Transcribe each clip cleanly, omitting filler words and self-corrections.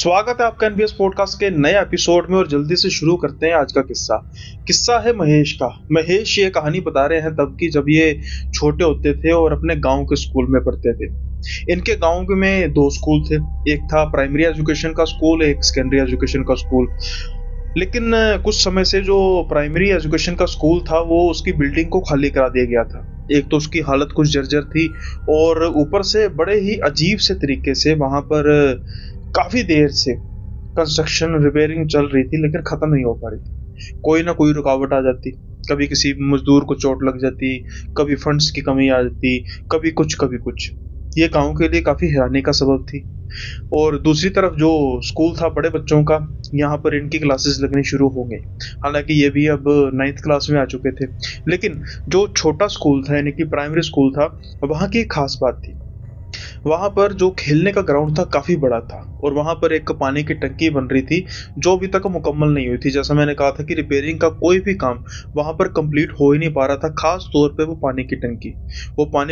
स्वागत है आपका एनबीएस पॉडकास्ट के नए एपिसोड में और जल्दी से शुरू करते हैं आज का किस्सा। किस्सा है महेश का। महेश ये कहानी बता रहे हैं तब की जब ये छोटे होते थे और अपने गांव के स्कूल में पढ़ते थे। इनके गांव में दो स्कूल थे, एक था प्राइमरी एजुकेशन का स्कूल, एक सेकेंडरी एजुकेशन का स्कूल। लेकिन कुछ समय से जो प्राइमरी एजुकेशन का स्कूल था वो उसकी बिल्डिंग को खाली करा दिया गया था। एक तो उसकी हालत कुछ जर्जर थी और ऊपर से बड़े ही अजीब से तरीके से वहां पर काफी देर से कंस्ट्रक्शन रिपेयरिंग चल रही थी, लेकिन खत्म नहीं हो पा रही थी। कोई ना कोई रुकावट आ जाती, कभी किसी मजदूर को चोट लग जाती, कभी फंड्स की कमी आ जाती, कभी कुछ। ये गांव के लिए काफी हैरानी का सबब थी। और दूसरी तरफ जो स्कूल था बड़े बच्चों का, यहाँ पर इनकी क्लासेस लगनी शुरू हो गई। हालांकि ये भी अब 9th क्लास में आ चुके थे, लेकिन जो छोटा स्कूल था यानी कि प्राइमरी स्कूल था, वहाँ की एक खास बात थी। वहां पर जो खेलने का ग्राउंड था काफी बड़ा था और वहां पर एक पानी की टंकी बन रही थी जो अभी तक मुकम्मल नहीं हुई थी। जैसा मैंने कहा था कि रिपेयरिंग का कोई भी काम वहां पर कंप्लीट हो ही नहीं पा रहा था, खास तौर पे वो पानी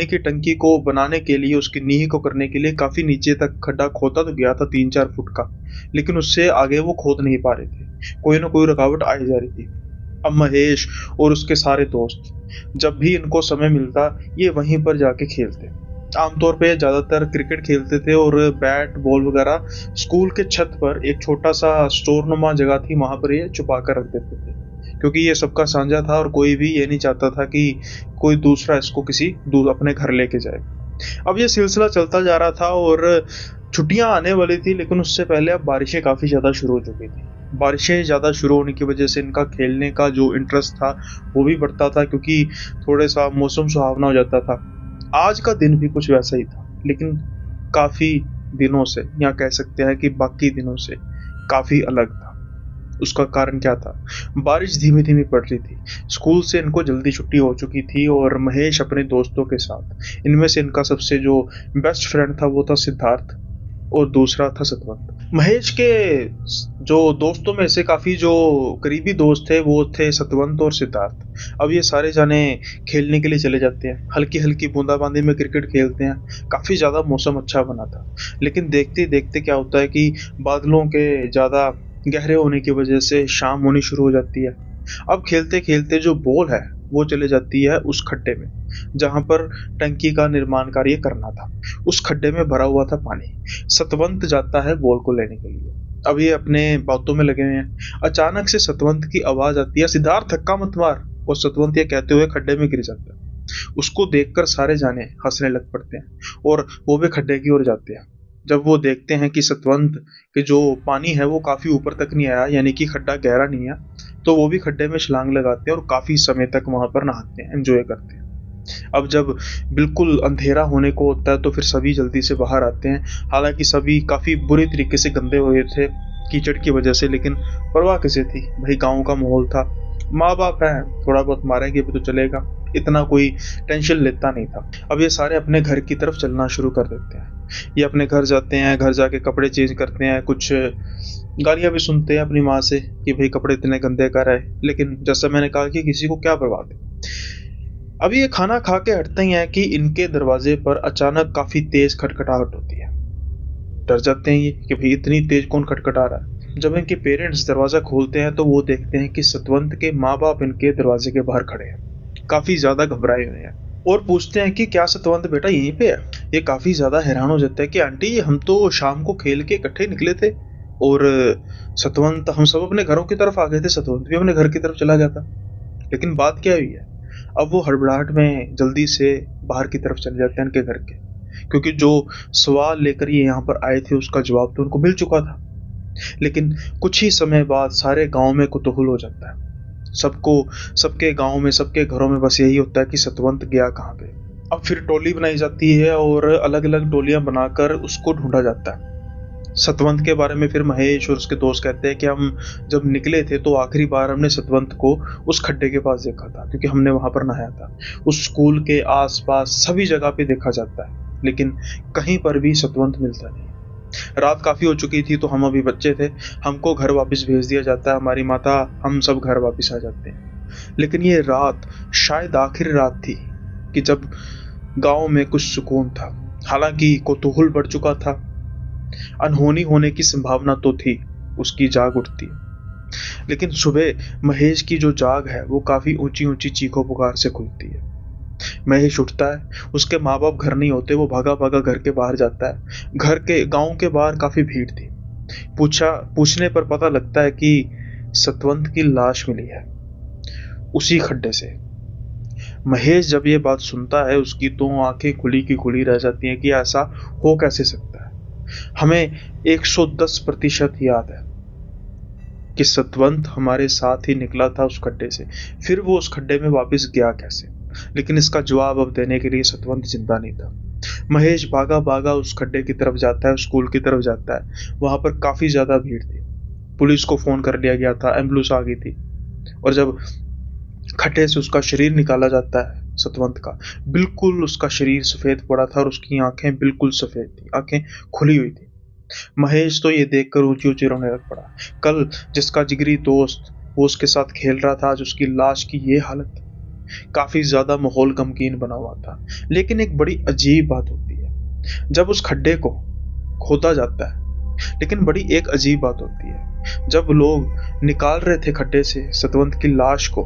की टंकी को बनाने के लिए, उसकी नींव को करने के लिए काफी नीचे तक खड्डा खोदा तो गया था 3-4 फुट का, लेकिन उससे आगे वो खोद नहीं पा रहे थे। कोई ना कोई रुकावट आई जा रही थी। अब महेश और उसके सारे दोस्त जब भी इनको समय मिलता ये वहीं पर जाके खेलते। आमतौर पे ज्यादातर क्रिकेट खेलते थे और बैट बॉल वगैरह स्कूल के छत पर एक छोटा सा स्टोर नुमा जगह थी, वहां पर ये छुपा कर रख देते थे, क्योंकि ये सबका साझा था और कोई भी ये नहीं चाहता था कि कोई दूसरा इसको किसी दूर अपने घर लेके जाए। अब ये सिलसिला चलता जा रहा था और छुट्टियां आने वाली थी, लेकिन उससे पहले अब बारिशें काफी ज्यादा शुरू हो चुकी थी। बारिशें ज्यादा शुरू होने की वजह से इनका खेलने का जो इंटरेस्ट था वो भी बढ़ता था, क्योंकि थोड़ा सा मौसम सुहावना हो जाता था। आज का दिन भी कुछ वैसा ही था, लेकिन काफी दिनों से, या कह सकते हैं कि बाकी दिनों से काफी अलग था। उसका कारण क्या था? बारिश धीमी धीमी पड़ रही थी, स्कूल से इनको जल्दी छुट्टी हो चुकी थी और महेश अपने दोस्तों के साथ, इनमें से इनका सबसे जो बेस्ट फ्रेंड था वो था सिद्धार्थ और दूसरा था सतवंत। महेश के जो दोस्तों में से काफी जो करीबी दोस्त थे वो थे सतवंत और सिद्धार्थ। अब ये सारे जाने खेलने के लिए चले जाते हैं, हल्की हल्की बूंदाबांदी में क्रिकेट खेलते हैं। काफी ज्यादा मौसम अच्छा बना था, लेकिन देखते देखते क्या होता है कि बादलों के ज्यादा गहरे होने की वजह से शाम होनी शुरू हो जाती है। अब खेलते खेलते जो बॉल है वो चले जाती है उस खड्डे में जहां पर टंकी का निर्माण कार्य करना था। उस खड्डे में भरा हुआ था पानी। सतवंत जाता है बॉल को लेने के लिए। अब ये अपने बातों में लगे हुए हैं। अचानक से सतवंत की आवाज आती है, सिद्धार्थ धक्का मत मार। और सतवंत ये कहते हुए खड्डे में गिर जाता है। उसको देखकर सारे जाने हंसने लग पड़ते हैं और वो भी खड्डे की ओर जाते हैं। जब वो देखते हैं कि सतवंत के जो पानी है वो काफी ऊपर तक नहीं आया, यानी कि खड्डा गहरा नहीं है, तो वो भी खड्डे में छलांग लगाते हैं और काफी समय तक वहां पर नहाते हैं, एंजॉय करते हैं। अब जब बिल्कुल अंधेरा होने को होता है तो फिर सभी जल्दी से बाहर आते हैं। हालांकि सभी काफी बुरी तरीके से गंदे हुए थे कीचड़ की वजह से, लेकिन परवाह किसे थी भाई, गांव का माहौल था, माँ बाप है, थोड़ा बहुत मारेंगे भी तो चलेगा, इतना कोई टेंशन लेता नहीं था। अब ये सारे अपने घर की तरफ चलना शुरू कर देते हैं। ये अपने घर जाते हैं, घर जाके कपड़े चेंज करते हैं, कुछ गालियां भी सुनते हैं अपनी माँ से कि भाई कपड़े इतने गंदे कर रहे, लेकिन जैसा मैंने कहा कि किसी को क्या परवाह थी। अभी ये खाना खा के हटते ही हैं कि इनके दरवाजे पर अचानक काफी तेज खटखटाहट होती है। डर जाते हैं ये कि भाई इतनी तेज कौन खटखटा रहा है। जब इनके पेरेंट्स दरवाजा खोलते हैं तो वो देखते हैं कि सतवंत के माँ बाप इनके दरवाजे के बाहर खड़े हैं, काफी ज्यादा घबराए हुए हैं, और पूछते हैं कि क्या सतवंत बेटा यहीं पे है। ये काफी ज्यादा हैरान हो जाता है कि आंटी हम तो शाम को खेल के इकट्ठे निकले थे और सतवंत, हम सब अपने घरों की तरफ आ गए थे, सतवंत भी अपने घर की तरफ चला गया था, लेकिन बात क्या हुई है। अब वो हड़बड़ाहट में जल्दी से बाहर की तरफ चले जाते हैं इनके घर के, क्योंकि जो सवाल लेकर ये यहाँ पर आए थे उसका जवाब तो उनको मिल चुका था। लेकिन कुछ ही समय बाद सारे गांव में कुतूहल हो जाता है। सबको, सबके गांव में, सबके घरों में बस यही होता है कि सतवंत गया कहाँ पे। अब फिर टोली बनाई जाती है और अलग अलग टोलियां बनाकर उसको ढूंढा जाता है। सतवंत के बारे में फिर महेश और उसके दोस्त कहते हैं कि हम जब निकले थे तो आखिरी बार हमने सतवंत को उस खड्डे के पास देखा था, क्योंकि हमने वहां पर नहाया था। उस स्कूल के आसपास सभी जगह पे देखा जाता है, लेकिन कहीं पर भी सतवंत मिलता नहीं। रात काफी हो चुकी थी तो हम अभी बच्चे थे, हमको घर वापस भेज दिया जाता है, हमारी माता, हम सब घर वापस आ जाते हैं। लेकिन ये रात शायद आखिरी रात थी कि जब गांव में कुछ सुकून था। हालांकि कौतूहल बढ़ चुका था, अनहोनी होने की संभावना तो थी, उसकी जाग उठती। लेकिन सुबह महेश की जो जाग है वो काफी ऊंची ऊंची चीखों पुकार से खुलती है। महेश उठता है, उसके माँ बाप घर नहीं होते, वो भागा भागा घर के बाहर जाता है। घर के गांव के बाहर काफी भीड़ थी। पूछने पर पता लगता है कि सतवंत की लाश मिली है, उसी खड्डे से। महेश जब ये बात सुनता है, उसकी तो आंखें खुली की खुली रह जाती हैं कि ऐसा हो कैसे सकता है। हमें 110% याद है कि सतवंत हमारे साथ ही निकला था उस खड्डे से, फिर वो उस खड्डे में वापस गया कैसे? लेकिन इसका जवाब अब देने के लिए सतवंत जिंदा नहीं था। महेश भागा भागा उस खड्डे की तरफ जाता है, स्कूल की तरफ जाता है। वहां पर काफी ज्यादा भीड़ थी। पुलिस को फोन कर लिया गया था, एम्बुलेंस आ गई थी। और जब खड्डे से उसका शरीर निकाला जाता है सतवंत का, बिल्कुल उसका शरीर सफेद पड़ा था और उसकी आंखें बिल्कुल सफेद थी, आंखें खुली हुई थी। महेश तो ये देखकर ऊंची ऊंची रोने लग पड़ा। कल जिसका जिगरी दोस्त वो उसके साथ खेल रहा था, आज उसकी लाश की ये हालत। काफी ज्यादा माहौल गमगीन बना हुआ था। लेकिन एक बड़ी अजीब बात होती है जब उस खड्डे को खोदा जाता है। लेकिन बड़ी एक अजीब बात होती है, जब लोग निकाल रहे थे खड्डे से सतवंत की लाश को,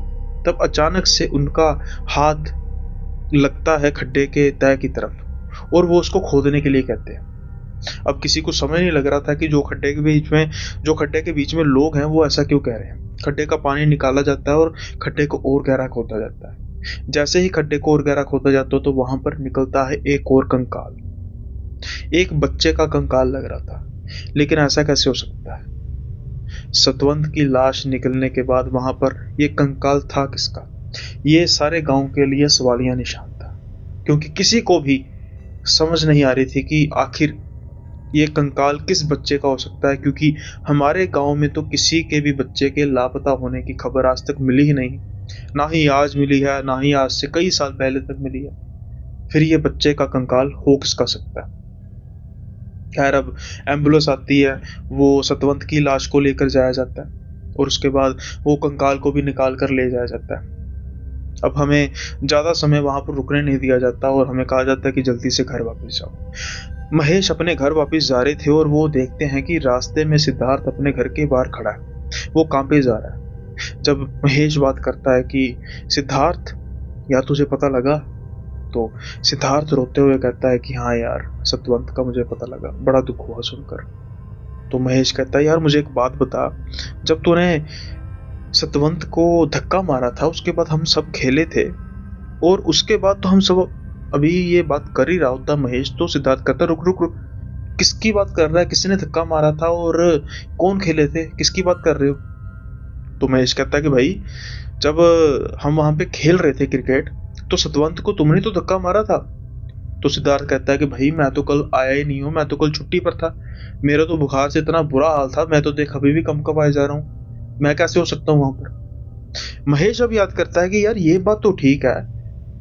तब अचानक से उनका हाथ लगता है खड्डे के तय की तरफ और वो उसको खोदने के लिए कहते हैं। अब किसी को समझ नहीं लग रहा था कि जो खड्डे के बीच में लोग हैं वो ऐसा क्यों कह रहे हैं। खड्डे का पानी निकाला जाता है और खड्डे को और गहरा खोदा जाता है। जैसे ही खड्डे को और गहरा खोदा जाता है तो वहां पर निकलता है एक और कंकाल। एक बच्चे का कंकाल लग रहा था। लेकिन ऐसा कैसे हो सकता है? सतवंत की लाश निकलने के बाद वहां पर ये कंकाल था किसका? ये सारे गांव के लिए सवालिया निशान था, क्योंकि किसी को भी समझ नहीं आ रही थी कि आखिर ये कंकाल किस बच्चे का हो सकता है। क्योंकि हमारे गांव में तो किसी के भी बच्चे के लापता होने की खबर आज तक मिली ही नहीं, ना ही आज मिली है, ना ही आज से कई साल पहले तक मिली है। फिर ये बच्चे का कंकाल हो किसका सकता है? खैर, अब एम्बुलेंस आती है, वो सतवंत की लाश को लेकर जाया जाता है और उसके बाद वो कंकाल को भी निकाल कर ले जाया जाता है। अब हमें ज्यादा समय वहां पर रुकने नहीं दिया जाता और हमें कहा जाता है कि जल्दी से घर वापस जाओ। महेश अपने घर वापस जा रहे थे और वो देखते हैं कि रास्ते में सिद्धार्थ अपने घर के बाहर खड़ा है, वो कांपे जा रहा है। जब महेश बात करता है कि सिद्धार्थ, यार तुझे पता लगा? तो सिद्धार्थ रोते हुए कहता है कि हाँ यार, सतवंत का मुझे पता लगा, बड़ा दुख हुआ सुनकर। तो महेश कहता है, यार मुझे एक बात बता, जब तूने सतवंत को धक्का मारा था उसके बाद हम सब खेले थे और उसके बाद तो हम सब अभी ये बात कर ही रहा होता महेश। तो सिद्धार्थ कहता, रुक रुक रुक, किसकी बात कर रहा है? किसने धक्का मारा था और कौन खेले थे? किसकी बात कर रहे हो? तो महेश कहता है कि भाई, जब हम वहां पे खेल रहे थे क्रिकेट तो सतवंत को तुमने तो धक्का मारा था। तो सिद्धार्थ कहता है कि भाई मैं तो कल आया ही नहीं हूँ, मैं तो कल छुट्टी पर था, मेरा तो बुखार से इतना बुरा हाल था, मैं तो देख अभी भी कम कम आए जा रहा हूँ, मैं कैसे हो सकता हूँ वहां पर? महेश अब याद करता है कि यार ये बात तो ठीक है,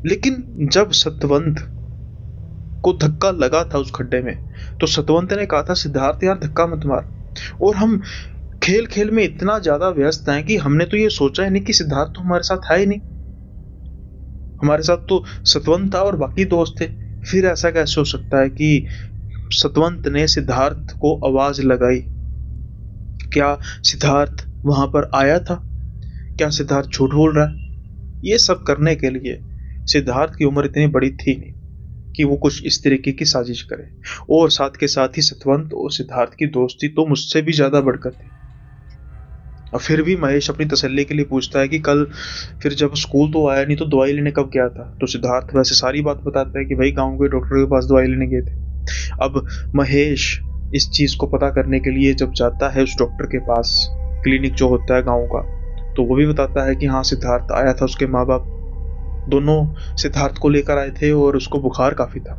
लेकिन जब सतवंत को धक्का लगा था उस खड्डे में तो सतवंत ने कहा था, सिद्धार्थ यार धक्का मत मार। और हम खेल खेल में इतना ज्यादा व्यस्त हैं कि हमने तो ये सोचा ही नहीं कि सिद्धार्थ तो हमारे साथ है ही नहीं, हमारे साथ तो सतवंत था और बाकी दोस्त थे। फिर ऐसा कैसे हो सकता है कि सतवंत ने सिद्धार्थ को आवाज लगाई? क्या सिद्धार्थ वहां पर आया था? क्या सिद्धार्थ झूठ बोल रहा है? ये सब करने के लिए सिद्धार्थ की उम्र इतनी बड़ी थी नहीं कि वो कुछ इस तरीके की साजिश करे। और साथ के साथ ही सतवंत और सिद्धार्थ की दोस्ती तो मुझसे भी ज्यादा बढ़कर थी। और फिर भी महेश अपनी तसल्ली के लिए पूछता है कि कल फिर जब स्कूल तो आया नहीं तो दवाई लेने कब गया था? तो सिद्धार्थ वैसे सारी बात बताता है कि भाई गांव के डॉक्टर के पास दवाई लेने गए थे। अब महेश इस चीज को पता करने के लिए जब जाता है उस डॉक्टर के पास, क्लिनिक जो होता है गांव का, तो वो भी बताता है कि हाँ सिद्धार्थ आया था, उसके माँ बाप दोनों सिद्धार्थ को लेकर आए थे और उसको बुखार काफी था।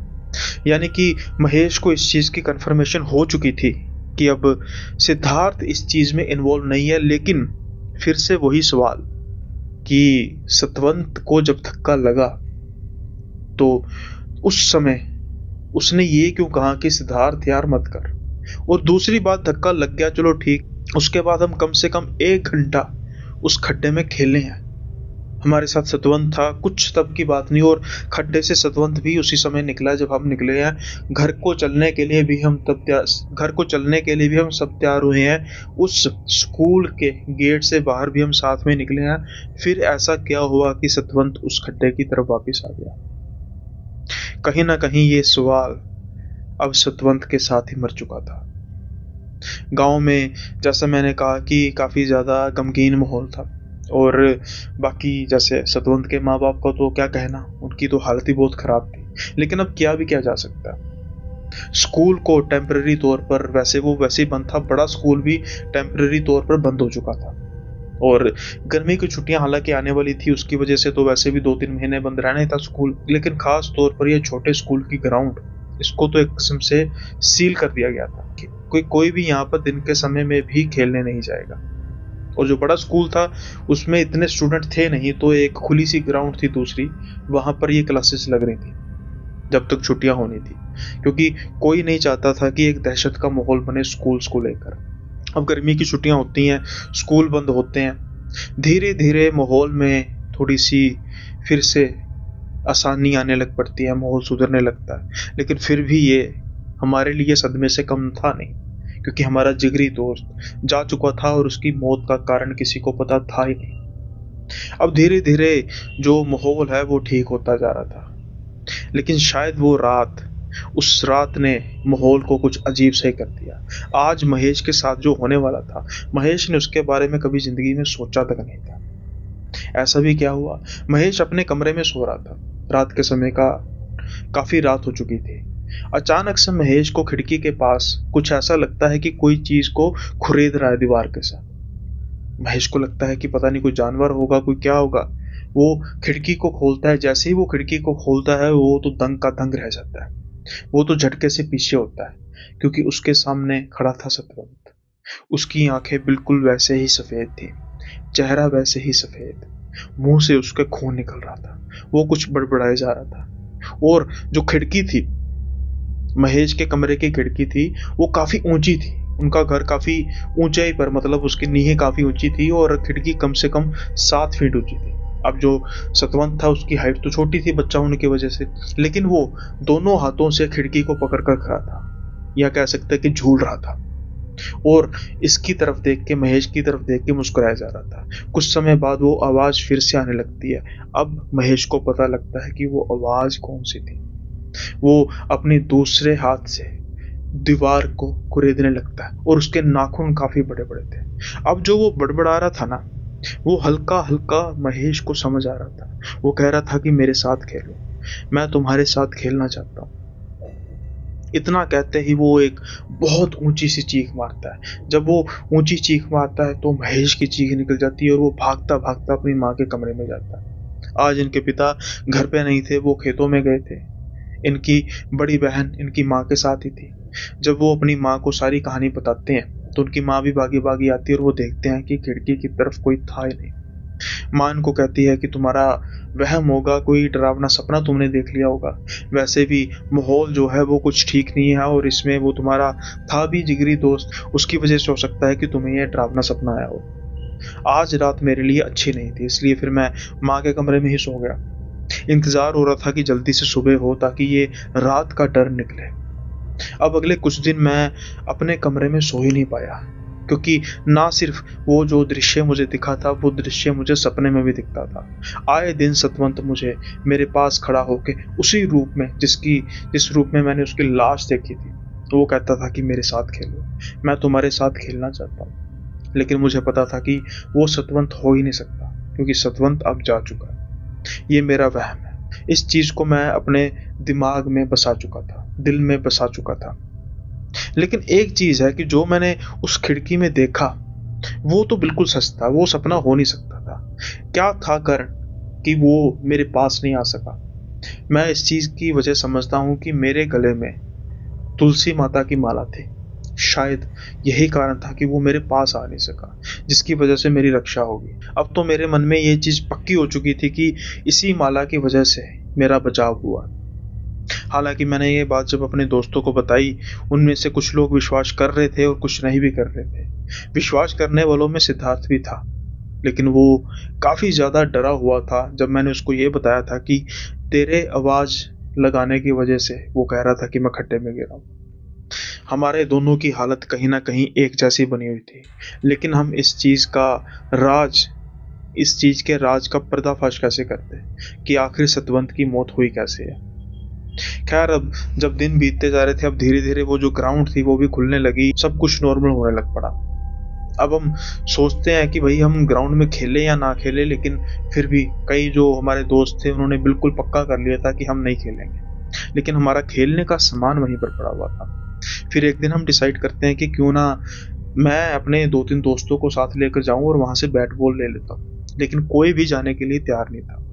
यानी कि महेश को इस चीज की कंफर्मेशन हो चुकी थी कि अब सिद्धार्थ इस चीज में इन्वॉल्व नहीं है। लेकिन फिर से वही सवाल कि सतवंत को जब धक्का लगा तो उस समय उसने ये क्यों कहा कि सिद्धार्थ यार मत कर? और दूसरी बात, धक्का लग गया चलो ठीक, उसके बाद हम कम से कम 1 घंटा उस खड्डे में खेले हैं, हमारे साथ सतवंत था, कुछ तब की बात नहीं। और खड्डे से सतवंत भी उसी समय निकला जब हम निकले हैं। घर को चलने के लिए भी हम सब तैयार हुए हैं। उस स्कूल के गेट से बाहर भी हम साथ में निकले हैं। फिर ऐसा क्या हुआ कि सतवंत उस खड्डे की तरफ वापस आ गया? कहीं न कहीं ये सवाल अब सतवंत के साथ ही मर चुका था। गाँव में, जैसा मैंने कहा, कि काफ़ी ज़्यादा गमगीन माहौल था। और बाकी जैसे सतवंत के माँ-बाप का तो क्या कहना, उनकी तो हालत ही बहुत ख़राब थी। लेकिन अब किया भी क्या जा सकता है? स्कूल को टेम्परेरी तौर पर, वैसे वो वैसे ही बंद था, बड़ा स्कूल भी टेम्परेरी तौर पर बंद हो चुका था। और गर्मी की छुट्टियाँ हालाँकि आने वाली थी, उसकी वजह से तो वैसे भी 2-3 महीने बंद रहना ही था स्कूल। लेकिन ख़ास तौर पर ये छोटे स्कूल की ग्राउंड, इसको तो एक किस्म से सील कर दिया गया था कि कोई भी यहाँ पर दिन के समय में भी खेलने नहीं जाएगा। और जो बड़ा स्कूल था, उसमें इतने स्टूडेंट थे नहीं, तो एक खुली सी ग्राउंड थी दूसरी, वहाँ पर ये क्लासेस लग रही थी जब तक छुट्टियाँ होनी थी। क्योंकि कोई नहीं चाहता था कि एक दहशत का माहौल बने स्कूल्स को लेकर। अब गर्मी की छुट्टियाँ होती हैं, स्कूल बंद होते हैं, धीरे-धीरे माहौल में थोड़ी-सी फिर से आसानी आने लग पड़ती है, माहौल सुधरने लगता है। लेकिन फिर भी ये हमारे लिए सदमे से कम था नहीं, क्योंकि हमारा जिगरी दोस्त जा चुका था और उसकी मौत का कारण किसी को पता था ही नहीं। अब धीरे-धीरे जो माहौल है वो ठीक होता जा रहा था। लेकिन शायद उस रात ने माहौल को कुछ अजीब सा ही कर दिया। आज महेश के साथ जो होने वाला था, महेश ने उसके बारे में कभी ज़िंदगी में सोचा तक नहीं था। ऐसा भी क्या हुआ, महेश अपने कमरे में सो रहा था। रात के समय का काफ़ी रात हो चुकी थी। अचानक से महेश को खिड़की के पास कुछ ऐसा लगता है कि कोई चीज़ को खुरेद रहा है दीवार के साथ। महेश को लगता है कि पता नहीं कोई जानवर होगा, कोई क्या होगा। वो खिड़की को खोलता है, जैसे ही वो खिड़की को खोलता है, वो तो दंग का दंग रह जाता है। वो तो झटके से पीछे होता है, क्योंकि उसके सामने खड़ा था सतवंत। उसकी आंखें बिल्कुल वैसे ही सफ़ेद थी, चेहरा वैसे ही सफ़ेद, मुँह से उसके खून निकल रहा था। वो कुछ बड़बड़ाए जा रहा था। और जो खिड़की थी, महेश के कमरे की खिड़की थी, वो काफ़ी ऊँची थी। उनका घर काफ़ी ऊँचाई पर, मतलब उसकी नींहें काफ़ी ऊँची थी और खिड़की कम से कम 7 फीट ऊँची थी। अब जो सतवंत था, उसकी हाइट तो छोटी थी बच्चा होने की वजह से, लेकिन वो दोनों हाथों से खिड़की को पकड़ कर खड़ा था, या कह सकते हैं कि झूल रहा था। और इसकी तरफ देख के, महेश की तरफ देख के मुस्कुराया जा रहा था। कुछ समय बाद वो आवाज़ फिर से आने लगती है। अब महेश को पता लगता है कि वो आवाज़ कौन सी थी। वो अपने दूसरे हाथ से दीवार को कुरेदने लगता है और उसके नाखून काफ़ी बड़े-बड़े थे। अब जो वो बड़बड़ा रहा था ना, वो हल्का-हल्का महेश को समझ आ रहा था। वो कह रहा था कि मेरे साथ खेलो, मैं तुम्हारे साथ खेलना चाहता हूँ। इतना कहते ही वो एक बहुत ऊँची सी चीख मारता है। जब वो ऊँची चीख मारता है तो महेश की चीख निकल जाती है और वो भागता-भागता अपनी माँ के कमरे में जाता है। आज इनके पिता घर पे नहीं थे, वो खेतों में गए थे। इनकी बड़ी बहन इनकी माँ के साथ ही थी। जब वो अपनी माँ को सारी कहानी बताते हैं, तो उनकी माँ भी भागी-भागी आती है और वो देखते हैं कि खिड़की की तरफ कोई था ही नहीं। माँ इनको कहती है कि तुम्हारा वहम होगा, कोई डरावना सपना तुमने देख लिया होगा। वैसे भी माहौल जो है वो कुछ ठीक नहीं है, और इसमें वो तुम्हारा था भी जिगरी दोस्त, उसकी वजह से हो सकता है कि तुम्हें ये डरावना सपना आया हो। आज रात मेरे लिए अच्छी नहीं थी, इसलिए फिर मैं माँ के कमरे में ही सो गया। इंतज़ार हो रहा था कि जल्दी से सुबह हो, ताकि ये रात का डर निकले। अब अगले कुछ दिन मैं अपने कमरे में सो ही नहीं पाया, क्योंकि ना सिर्फ वो जो दृश्य मुझे दिखा था, वो दृश्य मुझे सपने में भी दिखता था। आए दिन सतवंत मुझे मेरे पास खड़ा होके उसी रूप में, जिस रूप में मैंने उसकी लाश देखी थी, तो वो कहता था कि मेरे साथ खेलो, मैं तुम्हारे साथ खेलना चाहता हूँ। लेकिन मुझे पता था कि वो सतवंत हो ही नहीं सकता, क्योंकि सतवंत अब जा चुका है। ये मेरा वहम है। इस चीज़ को मैं अपने दिमाग में बसा चुका था, दिल में बसा चुका था। लेकिन एक चीज़ है कि जो मैंने उस खिड़की में देखा, वो तो बिल्कुल सच था, वो सपना हो नहीं सकता था। क्या था कारण कि वो मेरे पास नहीं आ सका? मैं इस चीज़ की वजह समझता हूँ कि मेरे गले में तुलसी माता की माला थी। शायद यही कारण था कि वो मेरे पास आ नहीं सका, जिसकी वजह से मेरी रक्षा होगी। अब तो मेरे मन में ये चीज़ पक्की हो चुकी थी कि इसी माला की वजह से मेरा बचाव हुआ। हालाँकि मैंने ये बात जब अपने दोस्तों को बताई, उनमें से कुछ लोग विश्वास कर रहे थे और कुछ नहीं भी कर रहे थे। विश्वास करने वालों में सिद्धार्थ भी था। लेकिन वो काफ़ी ज़्यादा डरा हुआ था जब मैंने उसको ये बताया था कि तेरे आवाज़ लगाने की वजह से वो कह रहा था कि मैं खड्डे में गिरा हूँ। हमारे दोनों की हालत कहीं न कहीं एक जैसी बनी हुई थी, लेकिन हम राज इस चीज़ के राज का पर्दाफ़ाश कैसे करते कि आखिर सतवंत की मौत हुई कैसे है। ख़ैर अब जब दिन बीतते जा रहे थे, अब धीरे-धीरे वो जो ग्राउंड थी वो भी खुलने लगी, सब कुछ नॉर्मल होने लग पड़ा। अब हम सोचते हैं कि भई हम ग्राउंड में खेलें या ना खेलें, लेकिन फिर भी कई जो हमारे दोस्त थे उन्होंने बिल्कुल पक्का कर लिया था कि हम नहीं खेलेंगे। लेकिन हमारा खेलने का सामान वहीं पर पड़ा हुआ था। फिर एक दिन हम डिसाइड करते हैं कि क्यों ना मैं अपने 2-3 दोस्तों को साथ लेकर जाऊँ और वहाँ से बैट बॉल ले लेता हूँ। लेकिन कोई भी जाने के लिए तैयार नहीं था।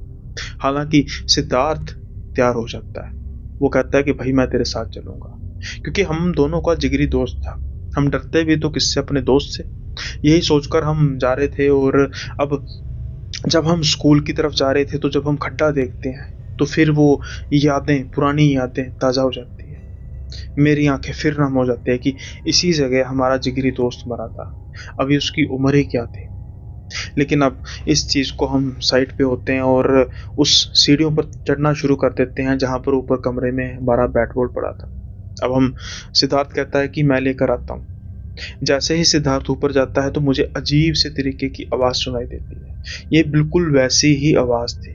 हालाँकि सिद्धार्थ तैयार हो जाता है। वो कहता है कि भई मैं तेरे साथ चलूँगा। क्योंकि हम दोनों का जिगरी दोस्त था। हम डरते भी तो किससे, अपने दोस्त से। यही सोचकर हम जा रहे थे और अब जब हम स्कूल की तरफ जा रहे थे तो जब हम खड्डा देखते हैं तो फिर वो पुरानी यादें ताज़ा हो जाती हैं। मेरी आँखें फिर नम हो जाती है कि इसी जगह हमारा जिगरी दोस्त मरा था। अभी उसकी उम्र ही क्या थी। लेकिन अब इस चीज़ को हम साइड पे होते हैं और उस सीढ़ियों पर चढ़ना शुरू कर देते हैं जहाँ पर ऊपर कमरे में हमारा बैट बॉल पड़ा था। अब हम सिद्धार्थ कहता है कि मैं लेकर आता हूँ। जैसे ही सिद्धार्थ ऊपर जाता है तो मुझे अजीब से तरीके की आवाज़ सुनाई देती है। ये बिल्कुल वैसी ही आवाज़ थी,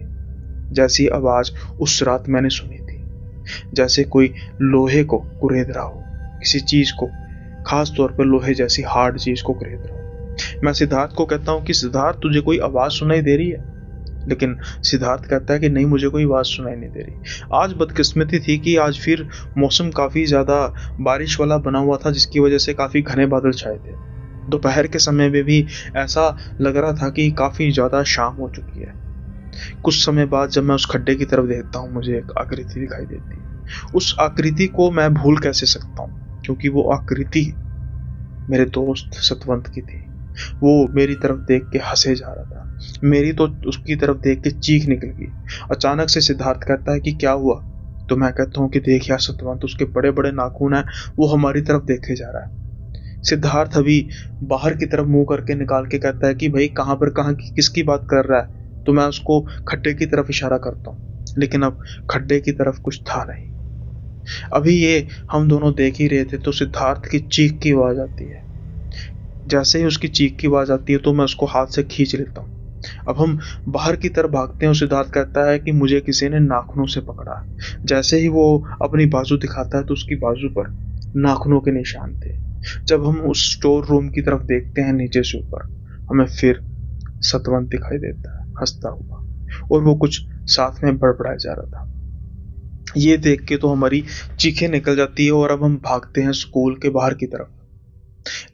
जैसी आवाज़ उस रात मैंने सुनी थी। जैसे कोई लोहे को कुरेद रहा हो, किसी चीज़ को, ख़ास तौर पर लोहे जैसी हार्ड चीज़ को कुरेद रहा हो। मैं सिद्धार्थ को कहता हूँ कि सिद्धार्थ तुझे कोई आवाज़ सुनाई दे रही है? लेकिन सिद्धार्थ कहता है कि नहीं, मुझे कोई आवाज़ सुनाई नहीं दे रही। आज बदकिस्मती थी कि आज फिर मौसम काफ़ी ज़्यादा बारिश वाला बना हुआ था जिसकी वजह से काफ़ी घने बादल छाए थे। दोपहर के समय में भी ऐसा लग रहा था कि काफ़ी ज़्यादा शाम हो चुकी है। कुछ समय बाद जब मैं उस खड्डे की तरफ देखता हूँ मुझे एक आकृति दिखाई देती है। उस आकृति को मैं भूल कैसे सकता हूँ, क्योंकि वो आकृति मेरे दोस्त सतवंत की थी। वो मेरी तरफ देख के हँसे जा रहा था। मेरी तो उसकी तरफ देख के चीख निकल गई। अचानक से सिद्धार्थ कहता है कि क्या हुआ? तो मैं कहता हूँ कि देख यार सतवंत, उसके बड़े-बड़े नाखून हैं, वो हमारी तरफ देखे जा रहा है। सिद्धार्थ अभी बाहर की तरफ मुँह करके निकाल के कहता है कि भाई कहाँ की किसकी बात कर रहा है? तो मैं उसको खड्डे की तरफ इशारा करता हूँ। लेकिन अब खड्डे की तरफ कुछ था नहीं। अभी ये हम दोनों देख ही रहे थे तो सिद्धार्थ की चीख की आवाज़ आती है। जैसे ही उसकी चीख की आवाज़ आती है तो मैं उसको हाथ से खींच लेता हूँ। अब हम बाहर की तरफ भागते हैं और सिद्धार्थ कहता है कि मुझे किसी ने नाखूनों से पकड़ा। जैसे ही वो अपनी बाजू दिखाता है तो उसकी बाजू पर नाखूनों के निशान थे। जब हम उस स्टोर रूम की तरफ देखते हैं नीचे से ऊपर, हमें फिर सतवंत दिखाई देता है हंसता हुआ, और वो कुछ साथ में बड़बड़ाया जा रहा था। ये देख के तो हमारी चीखें निकल जाती है और अब हम भागते हैं स्कूल के बाहर की तरफ।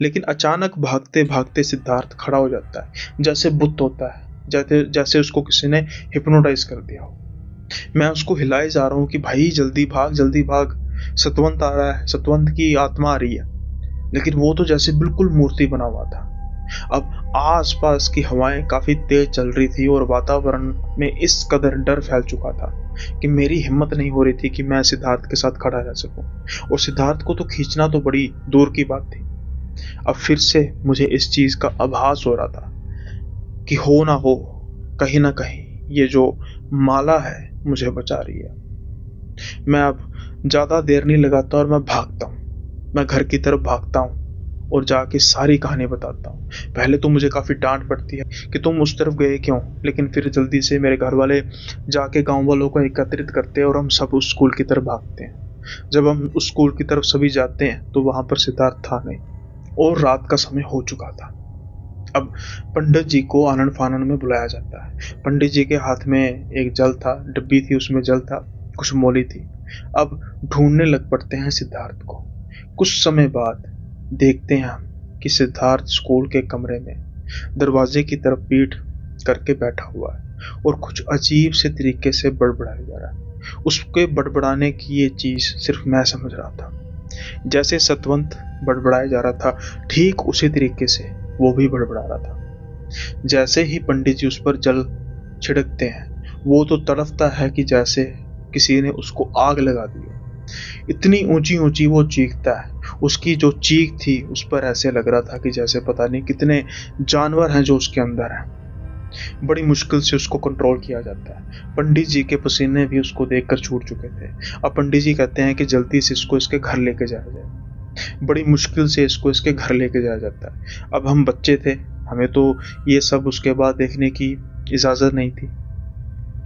लेकिन अचानक भागते भागते सिद्धार्थ खड़ा हो जाता है, जैसे बुत होता है, जैसे जैसे उसको किसी ने हिप्नोटाइज कर दिया हो। मैं उसको हिलाए जा रहा हूँ कि भाई जल्दी भाग, सतवंत आ रहा है, सतवंत की आत्मा आ रही है। लेकिन वो तो जैसे बिल्कुल मूर्ति बना हुआ था। अब आसपास की हवाएं काफी तेज चल रही थी और वातावरण में इस कदर डर फैल चुका था कि मेरी हिम्मत नहीं हो रही थी कि मैं सिद्धार्थ के साथ खड़ा रह सकूं, और सिद्धार्थ को तो खींचना तो बड़ी दूर की बात थी। अब फिर से मुझे इस चीज का आभास हो रहा था कि हो ना हो, कहीं ना कहीं ये जो माला है मुझे बचा रही है। मैं अब ज्यादा देर नहीं लगाता और मैं भागता हूँ। मैं घर की तरफ भागता हूँ और जाके सारी कहानी बताता हूँ। पहले तो मुझे काफी डांट पड़ती है कि तुम उस तरफ गए क्यों, लेकिन फिर जल्दी से मेरे घर वाले जाके गांव वालों को एकत्रित करते हैं और हम सब उस स्कूल की तरफ भागते हैं। जब हम उस स्कूल की तरफ सभी जाते हैं तो वहां पर सिद्धार्थ था नहीं और रात का समय हो चुका था। अब पंडित जी को आनन फानन में बुलाया जाता है। पंडित जी के हाथ में एक जल था, डब्बी थी, उसमें जल था, कुछ मोली थी। अब ढूंढने लग पड़ते हैं सिद्धार्थ को। कुछ समय बाद देखते हैं हम कि सिद्धार्थ स्कूल के कमरे में दरवाजे की तरफ पीठ करके बैठा हुआ है और कुछ अजीब से तरीके से बड़बड़ाया जा रहा है। उसके बड़बड़ाने की ये चीज सिर्फ मैं समझ रहा था। जैसे सतवंत बड़बड़ाया जा रहा था, ठीक उसी तरीके से वो भी बड़बड़ा रहा था। जैसे ही पंडित जी उस पर जल छिड़कते हैं, वो तो तड़पता है कि जैसे किसी ने उसको आग लगा दी हो। इतनी ऊंची ऊंची वो चीखता है। उसकी जो चीख थी उस पर ऐसे लग रहा था कि जैसे पता नहीं कितने जानवर हैं जो उसके अंदर हैं। बड़ी मुश्किल से उसको कंट्रोल किया जाता है। पंडित जी के पसीने भी उसको देखकर छूट चुके थे। अब पंडित जी कहते हैं कि जल्दी से इसको इसके घर लेके जाया जाए। बड़ी मुश्किल से इसको इसके घर लेके जाया जाता है। अब हम बच्चे थे, हमें तो ये सब उसके बाद देखने की इजाज़त नहीं थी।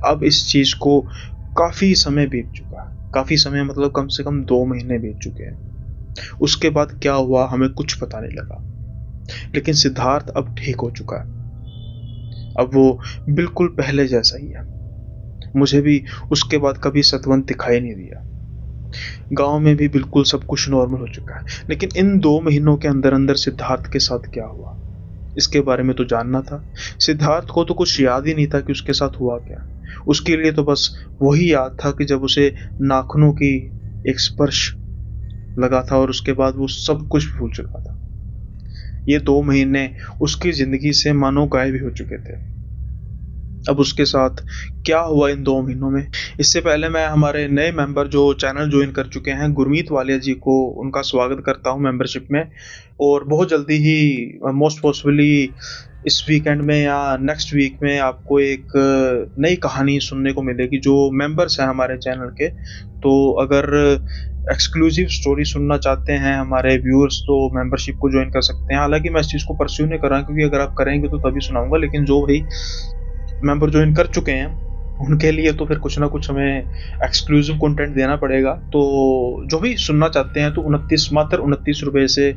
अब इस चीज़ को काफ़ी समय बीत चुका है। काफ़ी समय मतलब कम से कम 2 महीने बीत चुके हैं। उसके बाद क्या हुआ हमें कुछ पता नहीं लगा। लेकिन सिद्धार्थ अब ठीक हो चुका है। अब वो बिल्कुल पहले जैसा ही है। मुझे भी उसके बाद कभी सतवंत दिखाई नहीं दिया। गाँव में भी बिल्कुल सब कुछ नॉर्मल हो चुका है। लेकिन इन 2 महीनों के अंदर-अंदर सिद्धार्थ के साथ क्या हुआ, इसके बारे में तो जानना था। सिद्धार्थ को तो कुछ याद ही नहीं था कि उसके साथ हुआ क्या। उसके लिए तो बस वही याद था कि जब उसे नाखूनों की एक स्पर्श लगा था और उसके बाद वो सब कुछ भूल चुका था। ये 2 महीने उसकी ज़िंदगी से मानो गायब ही हो चुके थे। अब उसके साथ क्या हुआ इन 2 महीनों में, इससे पहले मैं हमारे नए मेंबर जो चैनल जॉइन कर चुके हैं, गुरमीत वालिया जी को उनका स्वागत करता हूँ मेंबरशिप में। और बहुत जल्दी ही मोस्ट पॉसिबली इस वीकेंड में या नेक्स्ट वीक में आपको एक नई कहानी सुनने को मिलेगी जो मेंबर्स हैं हमारे चैनल के। तो अगर एक्सक्लूसिव स्टोरी सुनना चाहते हैं हमारे व्यूअर्स तो मेंबरशिप को ज्वाइन कर सकते हैं। हालांकि मैं इस चीज़ को परस्यू नहीं कर रहा क्योंकि अगर आप करेंगे तो तभी सुनाऊंगा, लेकिन जो भाई मेंबर ज्वाइन कर चुके हैं उनके लिए तो फिर कुछ ना कुछ हमें एक्सक्लूसिव कंटेंट देना पड़ेगा। तो जो भी सुनना चाहते हैं तो मात्र 29 रुपये से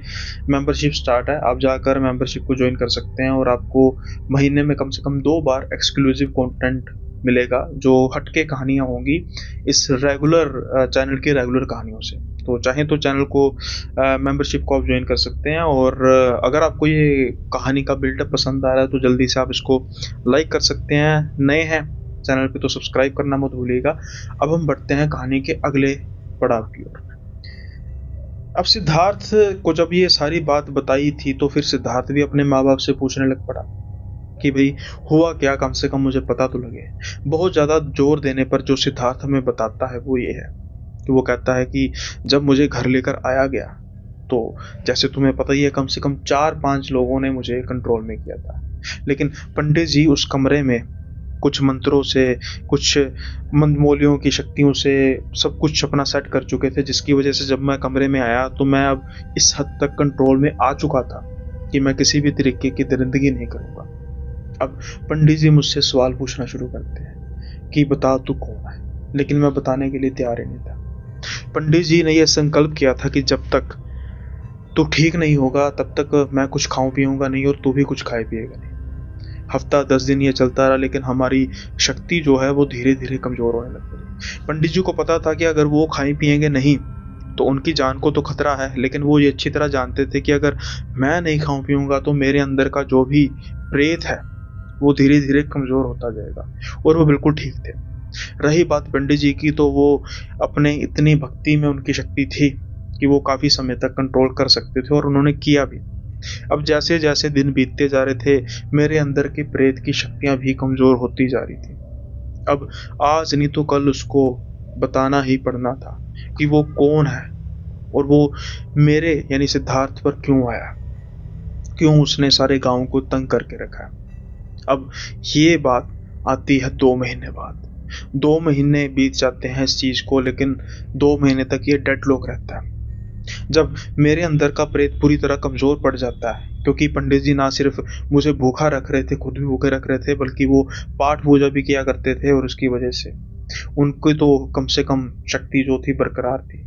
मेंबरशिप स्टार्ट है। आप जाकर मेंबरशिप को ज्वाइन कर सकते हैं और आपको महीने में कम से कम 2 बार एक्सक्लूसिव कंटेंट मिलेगा जो हटके कहानियाँ होंगी इस रेगुलर चैनल की रेगुलर कहानियों से। तो चाहें तो चैनल को मेंबरशिप को आप ज्वाइन कर सकते हैं। और अगर आपको ये कहानी का बिल्डअप पसंद आ रहा है तो जल्दी से आप इसको लाइक कर सकते हैं। नए हैं चैनल पे तो सब्सक्राइब करना मत भूलिएगा। अब हम बढ़ते हैं कहानी के अगले पड़ाव की ओर। अब सिद्धार्थ को जब ये सारी बात बताई थी तो फिर सिद्धार्थ भी अपने माँ बाप से पूछने लग पड़ा कि भाई हुआ क्या, कम से कम मुझे पता तो लगे। बहुत ज़्यादा जोर देने पर जो सिद्धार्थ हमें बताता है वो ये है कि वो कहता है कि जब मुझे घर लेकर आया गया तो जैसे तुम्हें पता ही है कम से कम 4-5 लोगों ने मुझे कंट्रोल में किया था। लेकिन पंडित जी उस कमरे में कुछ मंत्रों से, कुछ मंदमौलियों की शक्तियों से सब कुछ अपना सेट कर चुके थे, जिसकी वजह से जब मैं कमरे में आया तो मैं अब इस हद तक कंट्रोल में आ चुका था कि मैं किसी भी तरीके की दरिंदगी नहीं करूँगा। अब पंडित जी मुझसे सवाल पूछना शुरू करते हैं कि बता तू कौन है, लेकिन मैं बताने के लिए तैयार ही नहीं था। पंडित जी ने यह संकल्प किया था कि जब तक तू ठीक नहीं होगा तब तक मैं कुछ खाऊं पीऊंगा नहीं और तू भी कुछ खाए पिएगा नहीं। हफ्ता 10 दिन ये चलता रहा, लेकिन हमारी शक्ति जो है वो धीरे धीरे कमजोर होने लग गई। पंडित जी को पता था कि अगर वो खाएं पिएंगे नहीं तो उनकी जान को तो खतरा है, लेकिन वो ये अच्छी तरह जानते थे कि अगर मैं नहीं खाऊं पीऊंगा तो मेरे अंदर का जो भी प्रेत है वो धीरे धीरे कमजोर होता जाएगा। और वो बिल्कुल ठीक थे। रही बात पंडित जी की, तो वो अपने इतनी भक्ति में उनकी शक्ति थी कि वो काफी समय तक कंट्रोल कर सकते थे और उन्होंने किया भी। अब जैसे जैसे दिन बीतते जा रहे थे मेरे अंदर के प्रेत की शक्तियां भी कमजोर होती जा रही थी। अब आज नहीं तो कल उसको बताना ही पड़ना था कि वो कौन है और वो मेरे यानी सिद्धार्थ पर क्यों आया, क्यों उसने सारे गांव को तंग करके रखा है। अब ये बात आती है 2 महीने बाद। 2 महीने बीत जाते हैं इस चीज को, लेकिन 2 महीने तक ये डेडलॉक रहता है। जब मेरे अंदर का प्रेत पूरी तरह कमजोर पड़ जाता है, क्योंकि पंडित जी ना सिर्फ मुझे भूखा रख रहे थे, खुद भी भूखे रख रहे थे, बल्कि वो पाठ पूजा भी किया करते थे और उसकी वजह से उनकी तो कम से कम शक्ति जो थी बरकरार थी।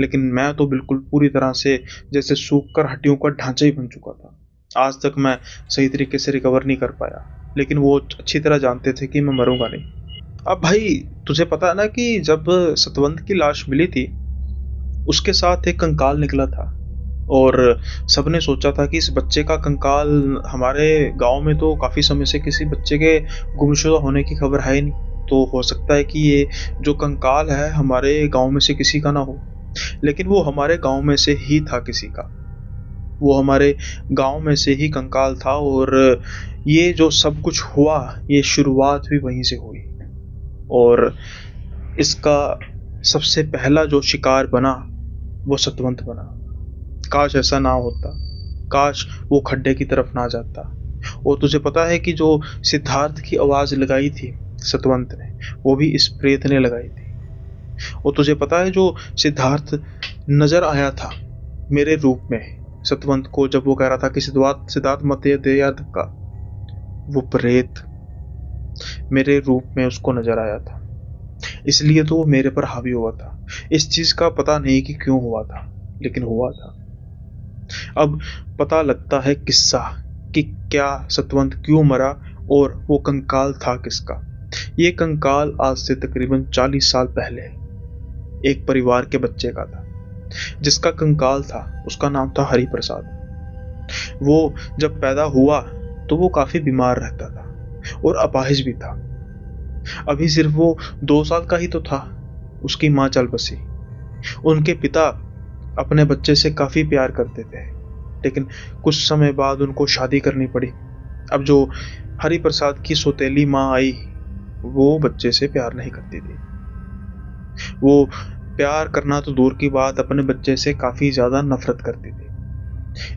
लेकिन मैं तो बिल्कुल पूरी तरह से जैसे सूख कर हड्डियों का ढांचा ही बन चुका था। आज तक मैं सही तरीके से रिकवर नहीं कर पाया, लेकिन वो अच्छी तरह जानते थे कि मैं मरूंगा नहीं। अब भाई तुझे पता है ना कि जब सतवंत की लाश मिली थी उसके साथ एक कंकाल निकला था और सबने सोचा था कि इस बच्चे का कंकाल, हमारे गांव में तो काफी समय से किसी बच्चे के गुमशुदा होने की खबर है ही नहीं, तो हो सकता है कि ये जो कंकाल है हमारे गांव में से किसी का ना हो। लेकिन वो हमारे गांव में से ही था किसी का, वो हमारे गांव में से ही कंकाल था। और ये जो सब कुछ हुआ ये शुरुआत भी वहीं से हुई और इसका सबसे पहला जो शिकार बना वो सतवंत बना। काश ऐसा ना होता, काश वो खड्डे की तरफ ना जाता और तुझे पता है कि जो सिद्धार्थ की आवाज़ लगाई थी सतवंत ने, वो भी इस प्रेत ने लगाई थी। और तुझे पता है जो सिद्धार्थ नज़र आया था मेरे रूप में सतवंत को, जब वो कह रहा था कि सिद्धार्थ सिद्धार्थ मत दे यार धक्का, वो प्रेत मेरे रूप में उसको नजर आया था। इसलिए तो वो मेरे पर हावी हुआ था। इस चीज का पता नहीं कि क्यों हुआ था, लेकिन हुआ था। अब पता लगता है किस्सा कि क्या सतवंत क्यों मरा और वो कंकाल था किसका। ये कंकाल आज से तकरीबन 40 साल पहले एक परिवार के बच्चे का था। जिसका कंकाल था उसका नाम था हरि प्रसाद। वो जब पैदा हुआ तो वो काफी बीमार रहता था और अपाहिज भी था। अभी सिर्फ वो 2 साल का ही तो था। उसकी माँ चल बसी। उनके पिता अपने बच्चे से काफी प्यार करते थे, लेकिन कुछ समय बाद उनको शादी करनी पड़ी। अब जो हरि प्रसाद की सौतेली माँ आई, वो बच्चे से प्यार नहीं करती थी। वो प्यार करना तो दूर की बात, अपने बच्चे से काफी ज्यादा नफरत करती थी।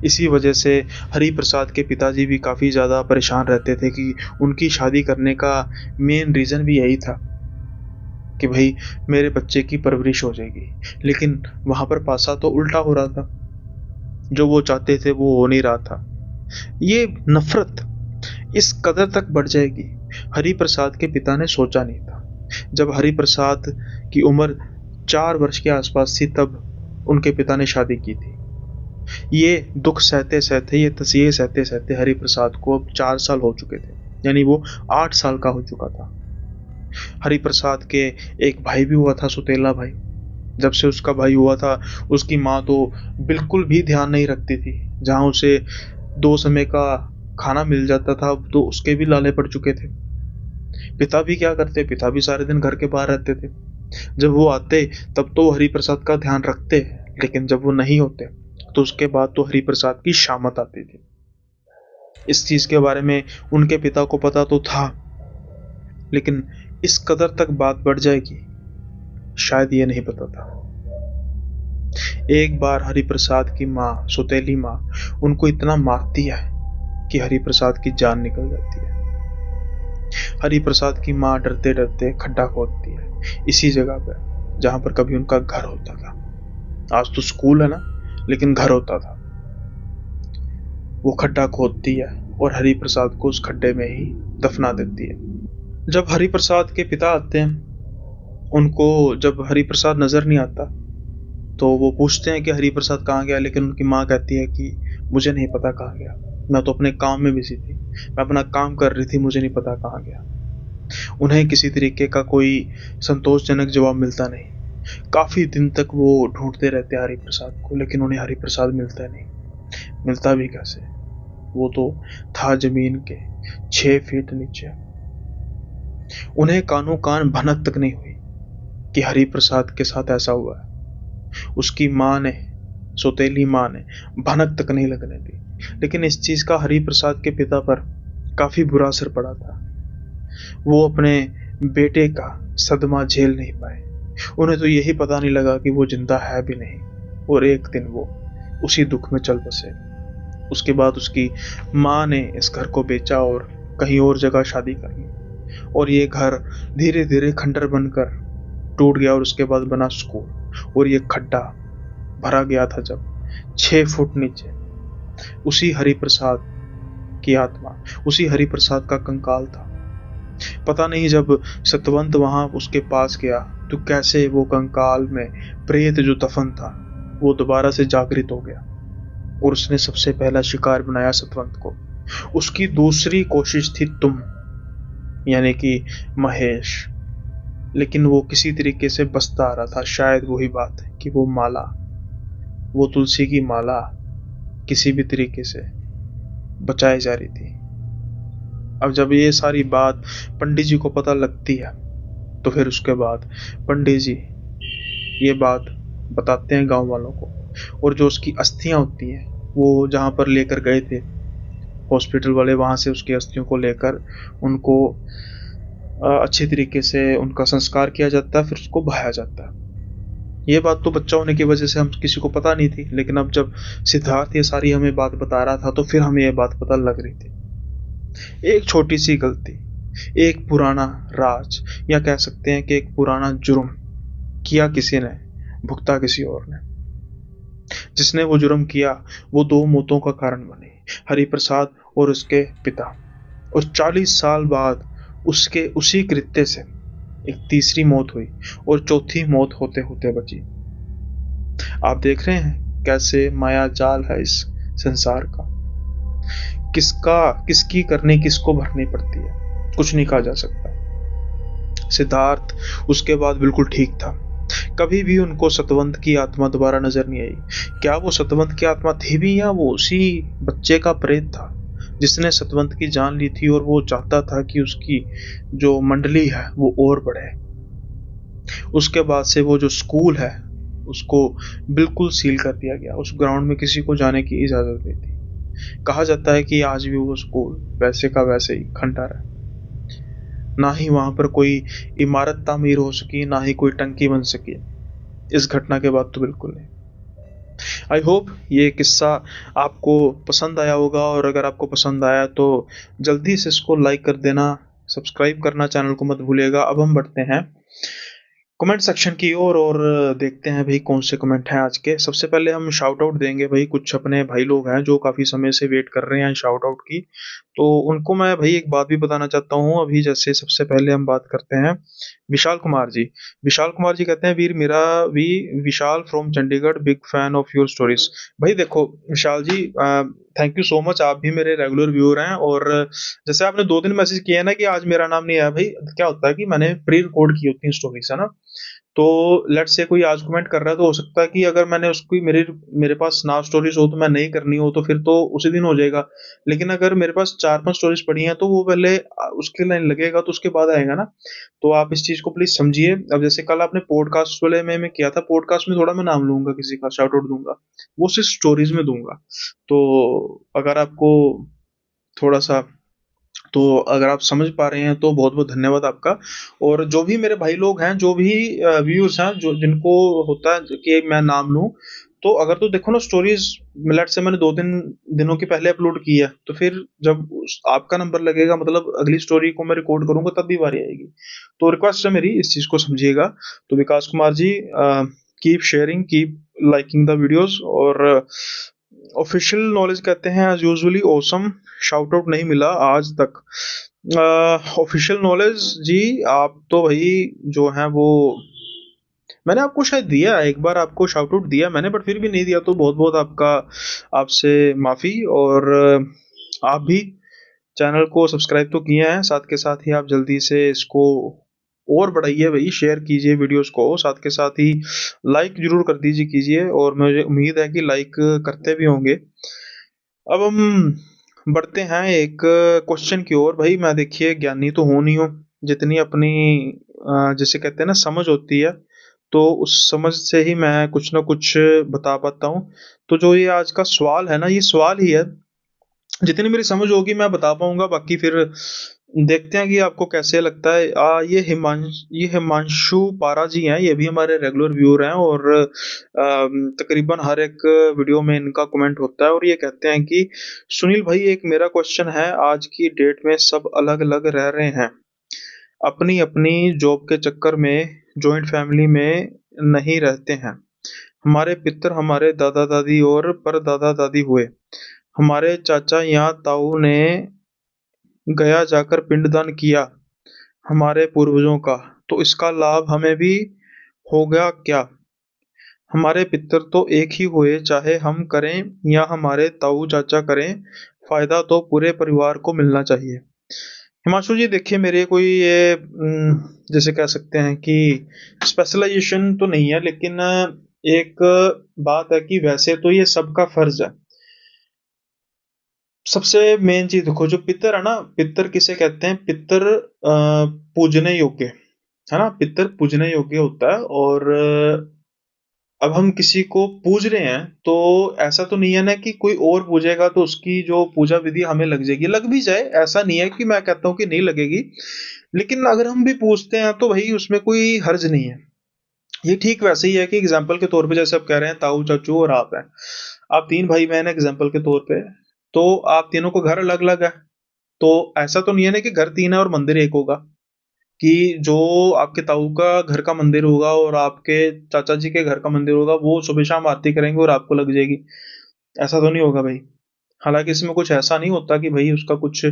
इसी वजह से हरि प्रसाद के पिताजी भी काफी ज्यादा परेशान रहते थे कि उनकी शादी करने का मेन रीजन भी यही था कि भाई मेरे बच्चे की परवरिश हो जाएगी। लेकिन वहां पर पासा तो उल्टा हो रहा था, जो वो चाहते थे वो हो नहीं रहा था। ये नफरत इस कदर तक बढ़ जाएगी, हरि प्रसाद के पिता ने सोचा नहीं था। जब हरि प्रसाद की उम्र 4 वर्ष के आसपास थी, तब उनके पिता ने शादी की थी। ये दुख सहते सहते, ये तसीहे सहते सहते हरि प्रसाद को अब 4 साल हो चुके थे, यानी वो 8 साल का हो चुका था। हरि प्रसाद के एक भाई भी हुआ था, सुतेला भाई। जब से उसका भाई हुआ था, उसकी माँ तो बिल्कुल भी ध्यान नहीं रखती थी। जहाँ उसे 2 समय का खाना मिल जाता था, तो उसके भी लाले पड़ चुके थे। पिता भी क्या करते, पिता भी सारे दिन घर के बाहर रहते थे। जब वो आते तब तो हरि प्रसाद का ध्यान रखते, लेकिन जब वो नहीं होते तो उसके बाद तो हरि प्रसाद की शामत आती थी। इस चीज के बारे में उनके पिता को पता तो था, लेकिन इस कदर तक बात बढ़ जाएगी शायद ये नहीं पता था। एक बार हरि प्रसाद की माँ, सौतेली माँ, उनको इतना मारती है कि हरि प्रसाद की जान निकल जाती है। हरि प्रसाद की माँ डरते डरते खड्डा खोदती है इसी जगह पर जहां पर कभी उनका घर होता था। आज तो स्कूल है ना, लेकिन घर होता था। वो खड्डा खोदती है और हरि प्रसाद को उस खड्डे में ही दफना देती है। जब हरि प्रसाद के पिता आते हैं, उनको जब हरि प्रसाद नजर नहीं आता तो वो पूछते हैं कि हरि प्रसाद कहाँ गया, लेकिन उनकी माँ कहती है कि मुझे नहीं पता कहाँ गया, मैं तो अपने काम में बिजी थी, मैं अपना काम कर रही थी, मुझे नहीं पता कहाँ गया। उन्हें किसी तरीके का कोई संतोषजनक जवाब मिलता नहीं। काफी दिन तक वो ढूंढते रहते हरि प्रसाद को, लेकिन उन्हें हरि प्रसाद मिलता नहीं। मिलता भी कैसे, वो तो था जमीन के 6 फीट नीचे। उन्हें कानो कान भनक तक नहीं हुई कि हरि प्रसाद के साथ ऐसा हुआ है। उसकी माँ ने, सौतेली माँ ने भनक तक नहीं लगने दी, लेकिन इस चीज का हरि प्रसाद के पिता पर काफी बुरा असर पड़ा था। वो अपने बेटे का सदमा झेल नहीं पाए। उन्हें तो यही पता नहीं लगा कि वो जिंदा है भी नहीं, और एक दिन वो उसी दुख में चल बसे। उसके बाद उसकी माँ ने इस घर को बेचा और कहीं और जगह शादी कर ली, और ये घर धीरे धीरे खंडर बनकर टूट गया। और उसके बाद बना स्कूल, और ये खड्डा भरा गया था जब 6 फुट नीचे। उसी हरि प्रसाद की आत्मा, उसी हरि प्रसाद का कंकाल था। पता नहीं जब सतवंत वहां उसके पास गया तो कैसे वो कंकाल में प्रेत जो दफन था वो दोबारा से जागृत हो गया, और उसने सबसे पहला शिकार बनाया सतवंत को। उसकी दूसरी कोशिश थी तुम, यानी कि महेश, लेकिन वो किसी तरीके से बचता आ रहा था। शायद वही बात है कि वो माला, वो तुलसी की माला किसी भी तरीके से बचाई जा रही थी। अब जब ये सारी बात पंडित जी को पता लगती है तो फिर उसके बाद पंडित जी ये बात बताते हैं गांव वालों को, और जो उसकी अस्थियां होती हैं वो जहां पर लेकर गए थे हॉस्पिटल वाले, वहां से उसकी अस्थियों को लेकर उनको अच्छी तरीके से उनका संस्कार किया जाता है, फिर उसको बहाया जाता है। ये बात तो बच्चा होने की वजह से हम किसी को पता नहीं थी, लेकिन अब जब सिद्धार्थ ये सारी हमें बात बता रहा था तो फिर हमें ये बात पता लग रही थी। एक छोटी सी गलती, एक पुराना राज, या कह सकते हैं कि एक पुराना जुर्म किया किसी ने, भुगता किसी और ने। जिसने वो जुर्म किया, वो दो मौतों का कारण बने, हरिप्रसाद और उसके पिता। और 40 साल बाद उसके उसी कृत्य से एक तीसरी मौत हुई और चौथी मौत होते होते बची। आप देख रहे हैं कैसे माया जाल है इस संसार का। किसका किसकी करनी किसको भरनी पड़ती है, कुछ नहीं कहा जा सकता। सिद्धार्थ उसके बाद बिल्कुल ठीक था। कभी भी उनको सतवंत की आत्मा दोबारा नजर नहीं आई। क्या वो सतवंत की आत्मा थी भी, या वो उसी बच्चे का प्रेत था जिसने सतवंत की जान ली थी और वो चाहता था कि उसकी जो मंडली है वो और बढ़े। उसके बाद से वो जो स्कूल है उसको बिल्कुल सील कर दिया गया। उस ग्राउंड में किसी को जाने की इजाजत नहीं थी। कहा जाता है कि आज भी वो स्कूल वैसे का वैसे ही खंडहर है। ना ही वहां पर कोई इमारत तामीर हो सकी, ना ही कोई टंकी बन सकी। इस घटना के बाद तो बिल्कुल नहीं। आई होप ये किस्सा आपको पसंद आया होगा, और अगर आपको पसंद आया तो जल्दी से इसको लाइक कर देना, सब्सक्राइब करना चैनल को मत भूलिएगा। अब हम बढ़ते हैं कमेंट सेक्शन की ओर और देखते हैं भाई कौन से कमेंट हैं आज के। सबसे पहले हम शाउट आउट देंगे भाई, कुछ अपने भाई लोग हैं जो काफी समय से वेट कर रहे हैं शाउट आउट की, तो उनको मैं भाई एक बात भी बताना चाहता हूँ अभी। जैसे सबसे पहले हम बात करते हैं विशाल कुमार जी। विशाल कुमार जी कहते हैं, वीर मेरा वी Vishal from Chandigarh, big fan of your stories. भाई देखो Vishal ji, thank you so much, आप भी मेरे रेगुलर व्यूअर हैं। और जैसे आपने 2 दिन मैसेज किया है ना कि आज मेरा नाम नहीं आया, भाई क्या होता है कि मैंने प्री रिकॉर्ड की होती है स्टोरीज, है ना। तो लेट्स से कोई आज कमेंट कर रहा है तो हो सकता है कि अगर मैंने उसकी मेरे मेरे पास ना स्टोरीज हो तो मैं नहीं करनी हो तो फिर तो उसी दिन हो जाएगा। लेकिन अगर मेरे पास 4-5 स्टोरीज पड़ी हैं तो वो पहले उसके लाइन लगेगा तो उसके बाद आएगा ना। तो आप इस चीज को प्लीज समझिए। अब जैसे कल आपने पॉडकास्ट वाले में मैं किया था, पॉडकास्ट में थोड़ा मैं नाम लूंगा, किसी का शाउट आउट दूंगा, वो सिर्फ स्टोरीज में दूंगा। तो अगर आपको थोड़ा सा, तो अगर आप समझ पा रहे हैं तो बहुत बहुत धन्यवाद आपका। और जो भी मेरे भाई लोग हैं, जो भी व्यूअर्स हैं, जो जिनको होता है कि मैं नाम लूं, तो अगर तो देखो ना स्टोरीज मिलट से मैंने 2-3 दिनों की पहले अपलोड की है, तो फिर जब आपका नंबर लगेगा मतलब अगली स्टोरी को मैं रिकॉर्ड करूंगा तब भी बारी आएगी। तो रिक्वेस्ट है मेरी, इस चीज को समझिएगा। तो Vikas Kumar ji, keep sharing, keep liking the videos. और ऑफिशियल नॉलेज कहते हैं as usually awesome, shout out नहीं मिला आज तक। ऑफिशियल नॉलेज जी, आप तो भाई जो है वो मैंने आपको शायद दिया है, एक बार आपको शाउट आउट दिया मैंने, बट फिर भी नहीं दिया तो बहुत बहुत आपका आपसे माफी। और आप भी चैनल को सब्सक्राइब तो किए हैं, साथ के साथ ही आप जल्दी से इसको और बढ़ाइए भाई, शेयर कीजिए वीडियोस को, साथ के साथ ही लाइक जरूर कर दीजिए कीजिए, और मुझे उम्मीद है कि लाइक करते भी होंगे। अब हम बढ़ते हैं एक क्वेश्चन की ओर। भाई मैं देखिए ज्ञानी तो हूं नहीं हूँ, जितनी अपनी जैसे कहते हैं ना समझ होती है, तो उस समझ से ही मैं कुछ ना कुछ बता पाता हूँ। तो जो ये आज का सवाल है ना, ये सवाल ही है, जितनी मेरी समझ होगी मैं बता पाऊंगा, बाकी फिर देखते हैं कि आपको कैसे लगता है। ये हिमांशु पारा जी हैं, ये भी हमारे रेगुलर व्यूअर हैं, और तकरीबन हर एक वीडियो में इनका कमेंट होता है। और ये कहते हैं कि सुनील भाई, एक मेरा क्वेश्चन है, आज की डेट में सब अलग अलग रह रहे हैं, अपनी अपनी जॉब के चक्कर में जॉइंट फैमिली में नहीं रहते हैं। हमारे पितर हमारे दादा दादी और परदादा दादी हुए, हमारे चाचा या ताऊ ने गया जाकर पिंडदान किया हमारे पूर्वजों का, तो इसका लाभ हमें भी होगा क्या? हमारे पितर तो एक ही हुए, चाहे हम करें या हमारे ताऊ चाचा करें, फायदा तो पूरे परिवार को मिलना चाहिए। हिमांशु जी देखिए, मेरे कोई ये जैसे कह सकते हैं कि स्पेशलाइजेशन तो नहीं है, लेकिन एक बात है कि वैसे तो ये सबका फर्ज है। सबसे मेन चीज देखो, जो पितर है ना, पितर किसे कहते हैं? पितर पूजने योग्य, है ना, पितर पूजने योग्य होता है। और अब हम किसी को पूज रहे हैं तो ऐसा तो नहीं है ना कि कोई और पूजेगा तो उसकी जो पूजा विधि हमें लग जाएगी, लग भी जाए, ऐसा नहीं है कि मैं कहता हूँ कि नहीं लगेगी, लेकिन अगर हम भी पूछते हैं तो भाई उसमें कोई हर्ज नहीं है। ये ठीक वैसे ही है कि एग्जाम्पल के तौर पे जैसे आप कह रहे हैं ताऊ चाचू और आप हैं, आप 3 भाई बहन एग्जाम्पल के तौर पे, तो आप तीनों को घर अलग अलग है, तो ऐसा तो नहीं है ना कि घर 3 है और मंदिर 1 होगा, कि जो आपके ताऊ का घर का मंदिर होगा और आपके चाचा जी के घर का मंदिर होगा, वो सुबह शाम आरती करेंगे और आपको लग जाएगी। ऐसा तो नहीं होगा भाई। हालाँकि इसमें कुछ ऐसा नहीं होता कि भई उसका कुछ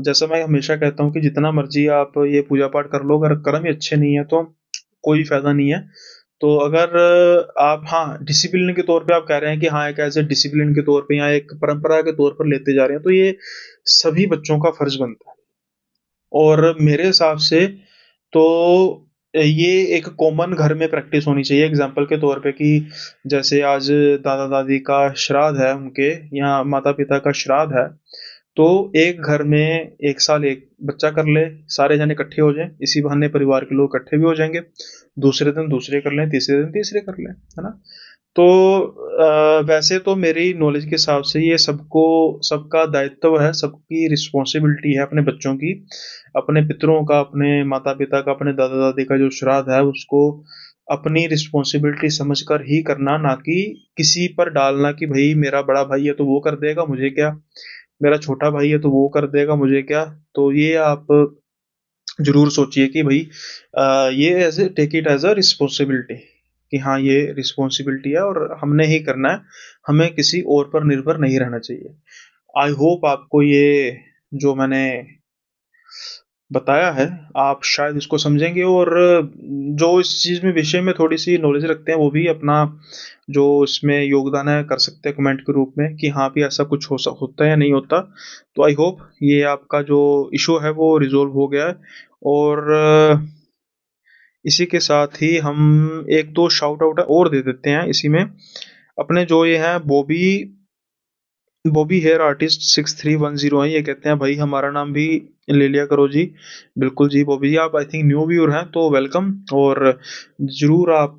जैसा मैं हमेशा कहता हूँ कि जितना मर्ज़ी आप ये पूजा-पाठ कर लो, अगर कर्म ही अच्छे नहीं है तो कोई फ़ायदा नहीं है। तो अगर आप हाँ, डिसिप्लिन के तौर पे आप कह रहे हैं कि हाँ, एक ऐसे डिसिप्लिन के तौर पे या एक परंपरा के तौर पर लेते जा रहे हैं, तो ये सभी बच्चों का फ़र्ज़ बनता है। और मेरे हिसाब से तो ये एक कॉमन घर में प्रैक्टिस होनी चाहिए एग्जाम्पल के तौर पे कि जैसे आज दादा-दादी का श्राद्ध है उनके या माता-पिता का श्राद्ध है, तो एक घर में 1 साल एक बच्चा कर ले, सारे जने इकट्ठे हो जाएँ, इसी बहाने परिवार के लोग इकट्ठे भी हो जाएँगे। दूसरे दिन दूसरे कर लें, तीसरे दिन तीसरे कर लें, है ना? तो वैसे तो मेरी नॉलेज के हिसाब से ये सबका दायित्व है, सबकी रिस्पॉन्सिबिलिटी है अपने बच्चों की, अपने पितरों का, अपने माता-पिता का, अपने दादा-दादी का जो श्राद्ध है उसको अपनी रिस्पॉन्सिबिलिटी समझकर ही करना, ना कि किसी पर डालना कि भई मेरा बड़ा भाई है तो वो कर देगा, मुझे क्या? मेरा छोटा भाई है तो वो कर देगा, मुझे क्या? तो ये आप ज़रूर सोचिए कि भई ये take it as a responsibility कि हाँ, ये रिस्पॉन्सिबिलिटी है और हमने ही करना है, हमें किसी और पर निर्भर नहीं रहना चाहिए। आई होप आपको ये जो मैंने बताया है, आप शायद इसको समझेंगे और जो इस चीज़ में विषय में थोड़ी-सी नॉलेज रखते हैं, वो भी अपना जो इसमें योगदान है कर सकते हैं कमेंट के रूप में कि हाँ, भी ऐसा कुछ होता है या नहीं होता। तो आई होप ये आपका जो इश्यू है वो रिज़ॉल्व हो गया है और इसी के साथ ही हम 1-2 शाउट आउट और दे देते हैं इसी में। अपने जो ये हैं बॉबी हेयर आर्टिस्ट 6310 हैं, ये कहते हैं भाई हमारा नाम भी ले लिया करो जी। बिल्कुल जी बॉबी जी, आप आई थिंक न्यू व्यूअर हैं तो वेलकम और ज़रूर आप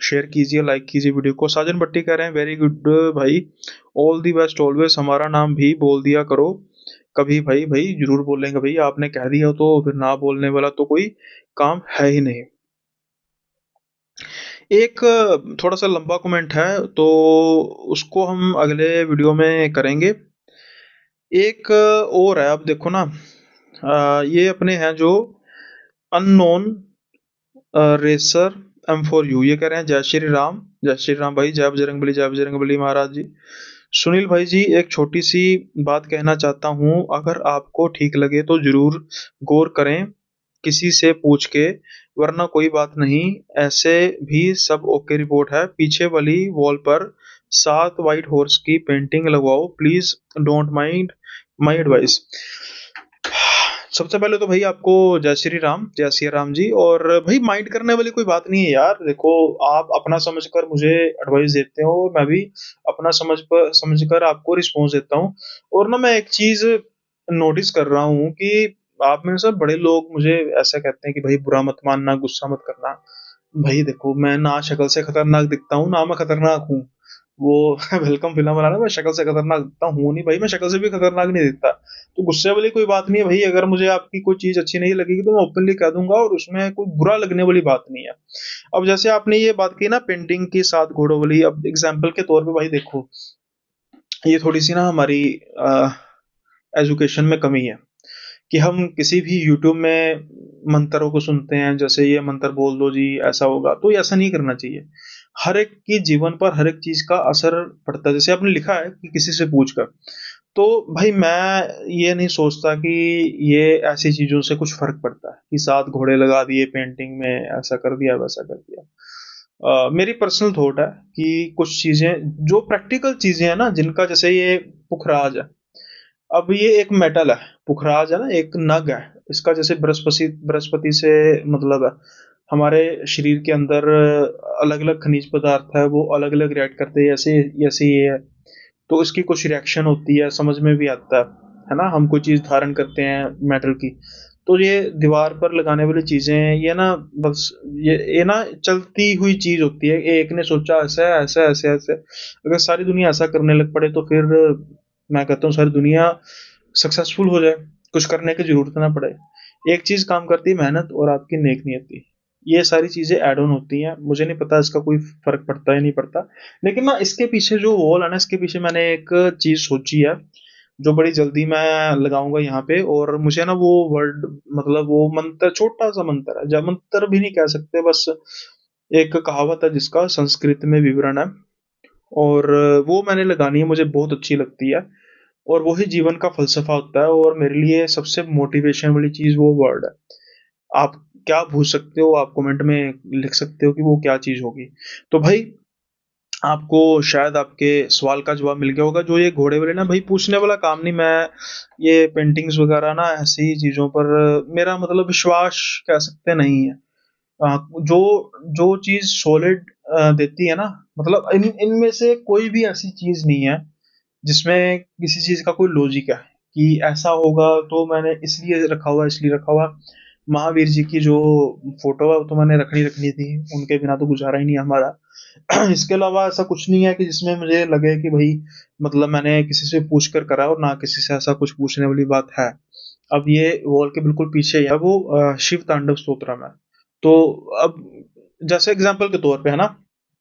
शेयर कीजिए, लाइक कीजिए वीडियो को। साजन भट्टी कह रहे हैं वेरी गुड भाई, ऑल द बेस्ट ऑलवेज, हमारा नाम भी बोल दिया करो कभी भाई। भाई ज़रूर बोलेंगे भाई, आपने कह दिया तो फिर ना बोलने वाला तो कोई काम है ही नहीं। एक थोड़ा-सा लंबा कमेंट है तो उसको हम अगले वीडियो में करेंगे। एक और है, अब देखो ना ये अपने हैं जो unknown racer am for you, ये कह रहे हैं जय श्री राम भाई, जय बजरंगबली महाराज जी। सुनील भाई जी, एक छोटी सी बात कहना चाहता हूँ, अगर आपको ठीक लगे तो जरूर गौर करें किसी से पूछ के, वरना कोई बात नहीं, ऐसे भी सब ओके रिपोर्ट है। पीछे वाली वॉल पर 7 व्हाइट हॉर्स की पेंटिंग लगवाओ please, don't mind my advice. सबसे पहले तो भाई आपको जय श्री राम जी। और भाई माइंड करने वाली कोई बात नहीं है यार, देखो आप अपना समझकर मुझे एडवाइस देते हो, मैं भी अपना समझकर आपको रिस्पॉन्स देता हूँ। और ना मैं एक चीज नोटिस कर रहा हूँ कि आप में से बड़े लोग मुझे ऐसा कहते हैं कि भाई बुरा मत मानना, गुस्सा मत करना। भाई देखो मैं ना शक्ल से खतरनाक दिखता हूँ ना मैं खतरनाक हूँ। वो वेलकम फिल्म वाला ना, मैं शक्ल से खतरनाक दिखता हूँ नहीं भाई, मैं शक्ल से भी खतरनाक नहीं दिखता। तो गुस्से वाली कोई बात नहीं है भाई, अगर मुझे आपकी कोई चीज अच्छी नहीं लगेगी तो मैं ओपनली कह दूंगा और उसमें कोई बुरा लगने वाली बात नहीं है। अब जैसे आपने ये बात की ना पेंटिंग की 7 घोड़ों वाली, अब एग्जाम्पल के तौर पे भाई देखो, ये थोड़ी सी ना हमारी एजुकेशन में कमी है कि हम किसी भी यूट्यूब में मंत्रों को सुनते हैं, जैसे ये मंत्र बोल दो जी ऐसा होगा, तो ये ऐसा नहीं करना चाहिए। हर एक की जीवन पर हर एक चीज का असर पड़ता है, जैसे आपने लिखा है कि किसी से पूछ कर, तो भाई मैं ये नहीं सोचता कि ये ऐसी चीजों से कुछ फर्क पड़ता है कि 7 घोड़े लगा दिए पेंटिंग में, ऐसा कर दिया वैसा कर दिया। मेरी पर्सनल थॉट है कि कुछ चीजें जो प्रैक्टिकल चीजें हैं ना, जिनका जैसे ये पुखराज है, अब ये एक मेटल है, पुखराज है ना, एक नग है, इसका जैसे बृहस्पति बृहस्पति से मतलब है, हमारे शरीर के अंदर अलग अलग खनिज पदार्थ है, वो अलग अलग रिएक्ट करते हैं, ऐसे जैसे ये है, तो इसकी कुछ रिएक्शन होती है, समझ में भी आता है ना, हम कोई चीज धारण करते हैं मेटल की, तो ये दीवार पर लगाने वाली चीजें ये ना, बस ये ना चलती हुई चीज होती है, एक ने सोचा ऐसा है, ऐसा ऐसे ऐसे, अगर सारी दुनिया ऐसा करने लग पड़े तो फिर मैं कहता हूँ सारी दुनिया सक्सेसफुल हो जाए, कुछ करने की जरूरत ना पड़े। एक चीज काम करती है मेहनत और आपकी नेक नियति, ये सारी चीजें ऐड ऑन होती हैं, मुझे नहीं पता इसका कोई फर्क पड़ता है नहीं पड़ता। लेकिन ना इसके पीछे जो वॉल है ना, इसके पीछे मैंने एक चीज सोची है, जो बड़ी जल्दी मैं लगाऊंगा यहाँ पे। और मुझे ना वो वर्ड, मतलब वो मंत्र, छोटा सा मंत्र है, जब मंत्र भी नहीं कह सकते, बस एक कहावत है जिसका संस्कृत में विवरण है, और वो मैंने लगानी है, मुझे बहुत अच्छी लगती है। और वही जीवन का फलसफा होता है, और मेरे लिए सबसे मोटिवेशन वाली चीज वो वर्ड है। आप क्या पूछ सकते हो, आप कमेंट में लिख सकते हो कि वो क्या चीज होगी। तो भाई, आपको शायद आपके सवाल का जवाब मिल गया होगा। जो ये घोड़े वाले ना भाई, पूछने वाला काम नहीं। मैं ये पेंटिंग्स वगैरह ना, ऐसी चीजों पर मेरा मतलब विश्वास कह सकते नहीं है। जो जो चीज सॉलिड देती है ना, मतलब इन इनमें से कोई भी ऐसी चीज नहीं है जिसमें किसी चीज का कोई लॉजिक है कि ऐसा होगा, तो मैंने इसलिए रखा हुआ, इसलिए रखा हुआ। महावीर जी की जो फोटो है वो तो मैंने रखनी रखनी थी, उनके बिना तो गुजारा ही नहीं है हमारा। इसके अलावा ऐसा कुछ नहीं है कि जिसमें मुझे लगे कि भाई, मतलब मैंने किसी से पूछ कर करा, और ना किसी से ऐसा कुछ पूछने वाली बात है। अब ये वॉल के बिल्कुल पीछे ही है वो शिव तांडव स्तोत्रम है। तो अब जैसे एग्जाम्पल के तौर पे है ना,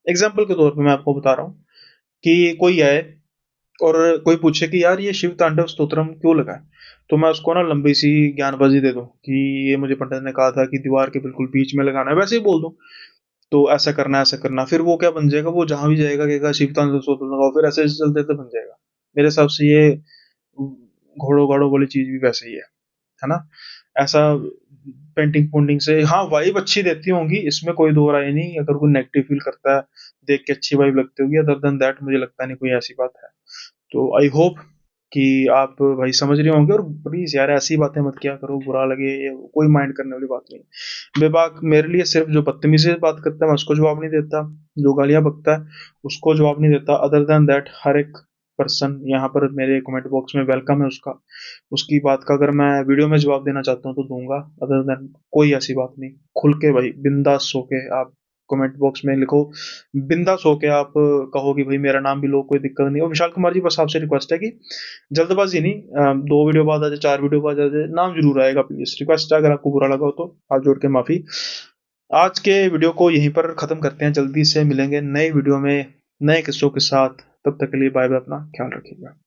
एग्जाम्पल के तौर पे मैं आपको बता रहा हूँ कि कोई आए और कोई पूछे कि यार ये शिव तांडव स्तोत्रम क्यों लगा है, तो मैं उसको ना लंबी सी ज्ञानबाजी दे दूं कि ये मुझे पंडित ने कहा था कि दीवार के बिल्कुल बीच में लगाना है, वैसे ही बोल दूं। तो ऐसा करना है, ऐसा करना, फिर वो क्या बन जाएगा, वो जहां भी जाएगा कहेगा शिव तांडव स्तोत्रम लगाओ, फिर ऐसे ऐसे चलते चलते बन जाएगा। मेरे हिसाब से ये घोड़ों गाड़ों वाली चीज भी वैसे ही है ना। ऐसा पेंटिंग पुंटिंग से हाँ वाइब अच्छी देती होंगी, इसमें कोई दो राय नहीं। अगर कोई नेगेटिव फील करता है, देख के अच्छी वाइब लगती होगी, अदर देन दैट मुझे लगता नहीं कोई ऐसी बात है। तो आई होप कि आप भाई समझ रहे होंगे। और प्लीज यार, ऐसी बातें मत किया करो, बुरा लगे, ये कोई माइंड करने वाली बात नहीं। बेबाक मेरे लिए सिर्फ जो बदतमीजी से बात करता है मैं उसको जवाब नहीं देता, जो गालियां बकता है उसको जवाब नहीं देता। अदर देन दैट हर एक पर्सन यहाँ पर मेरे कमेंट बॉक्स में वेलकम है उसका। उसकी बात का अगर मैं वीडियो में जवाब देना चाहता हूँ तो दूंगा। अदर देन कोई ऐसी बात नहीं। खुल के भाई बिंदास होके आप कमेंट बॉक्स में लिखो, बिंदास होके आप कहो कि भाई मेरा नाम भी लो, कोई दिक्कत नहीं। और विशाल कुमार जी, बस आपसे रिक्वेस्ट है कि जल्दबाजी नहीं, 2 वीडियो बाद आ जाए, 4 वीडियो बाद आ जाए, नाम जरूर आएगा, प्लीज रिक्वेस्ट है। अगर आपको बुरा लगा हो तो हाथ जोड़ के माफी। आज के वीडियो को यहीं पर खत्म करते हैं, जल्दी से मिलेंगे नए वीडियो में नए किस्सों के साथ। तब तक के लिए बाय बाय, अपना ख्याल रखिएगा।